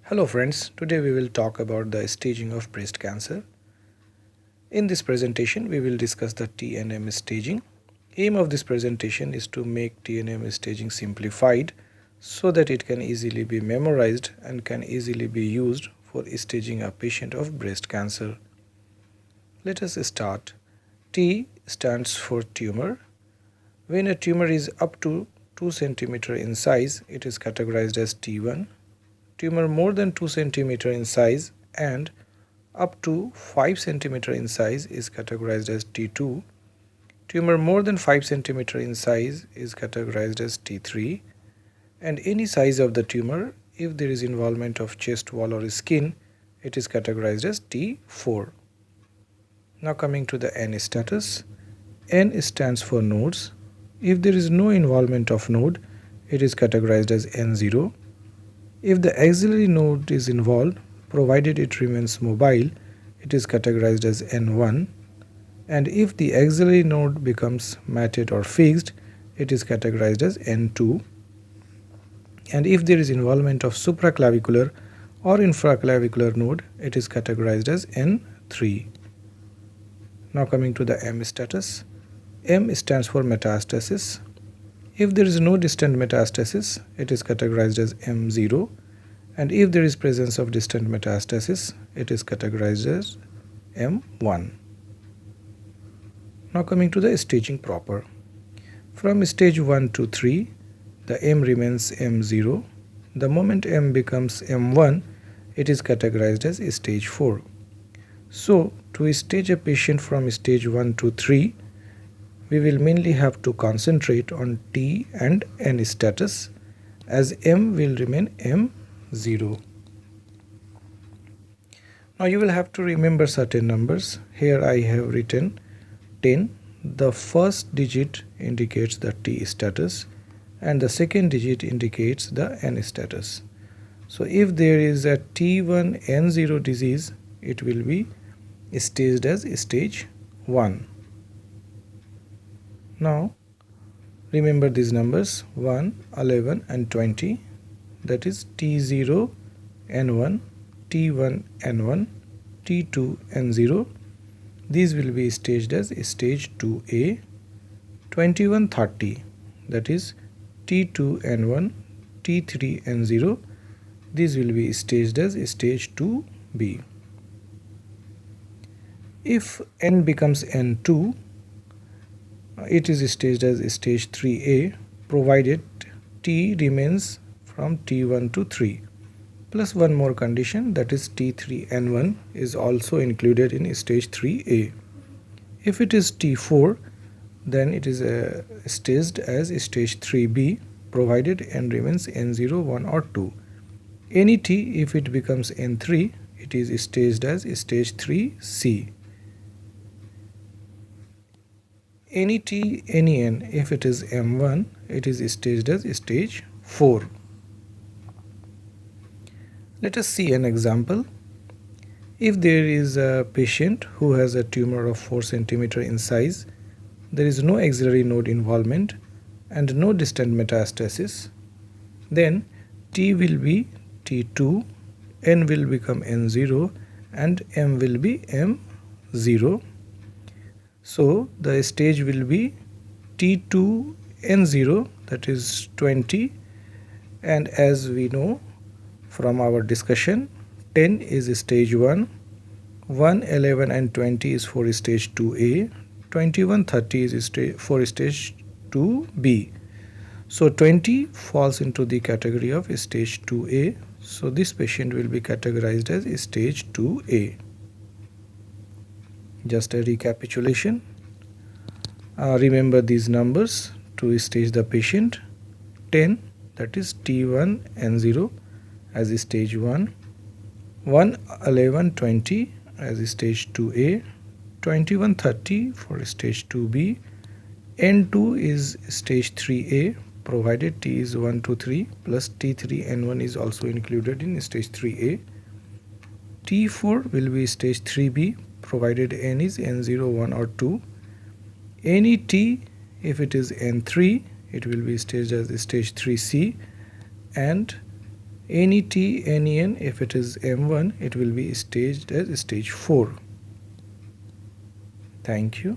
Hello friends, today we will talk about the staging of breast cancer. In this presentation we will discuss the T&M staging. Aim of this presentation is to make T&M staging simplified so that it can easily be memorized and can easily be used for staging a patient of breast cancer. Let us start. T stands for tumor. When a tumor is up to 2 cm in size, it is categorized as T1. Tumor more than 2 cm in size and up to 5 cm in size is categorized as T2. Tumor more than 5 cm in size is categorized as T3, and any size of the tumor, if there is involvement of chest wall or skin, it is categorized as T4. Now coming to the N status. N stands for nodes. If there is no involvement of node, it is categorized as N0. If the axillary node is involved, provided it remains mobile, it is categorized as N1, and if the axillary node becomes matted or fixed, it is categorized as N2, and if there is involvement of supraclavicular or infraclavicular node, it is categorized as N3. Now coming to the M status. M stands for metastasis. If there is no distant metastasis, it is categorized as M0, and if there is presence of distant metastasis, it is categorized as M1. Now coming to the staging proper. From stage 1 to 3, the M remains M0. The moment M becomes M1, it is categorized as stage 4. So, to stage a patient from stage 1 to 3, we will mainly have to concentrate on T and N status, as M will remain M0. Now you will have to remember certain numbers. Here I have written 10. The first digit indicates the T status and the second digit indicates the N status. So if there is a T1 N0 disease, it will be staged as stage 1. Now remember these numbers 1, 11 and 20, that is T0 N1, T1 N1, T2 N0. These will be staged as stage 2A. 21, 30, that is T2 N1, T3 N0. These will be staged as stage 2B. If N becomes N2, it is staged as stage 3A, provided T remains from T1 to 3, plus one more condition, that is T3N1 is also included in stage 3A. If it is T4, then it is staged as stage 3B, provided N remains N0, 1 or 2. Any T, if it becomes N3, it is staged as stage 3C. Any T, any N, if it is M1, it is staged as stage 4. Let us see an example. If there is a patient who has a tumor of 4 cm in size, there is no axillary node involvement and no distant metastasis, then T will be T2, N will become N0 and M will be M0. So the stage will be T2 N0, that is 20, and as we know from our discussion, 10 is stage 1, 1, 11 and 20 is for stage 2A, 21, 30 is for stage 2B. So 20 falls into the category of stage 2A, so this patient will be categorized as stage 2A. Just a recapitulation. Remember these numbers to stage the patient. 10, that is T1 N0 as stage 1, 1, 11, 20 as stage 2A, 21, 30 for stage 2B, N2 is stage 3A, provided T is 1 to 3 plus T3 N1 is also included in stage 3A. T4 will be stage 3B, provided N is N0, 1 or 2. Any T, if it is N3, it will be staged as stage 3C, and Any T, any N, if it is M1, it will be staged as stage 4. Thank you.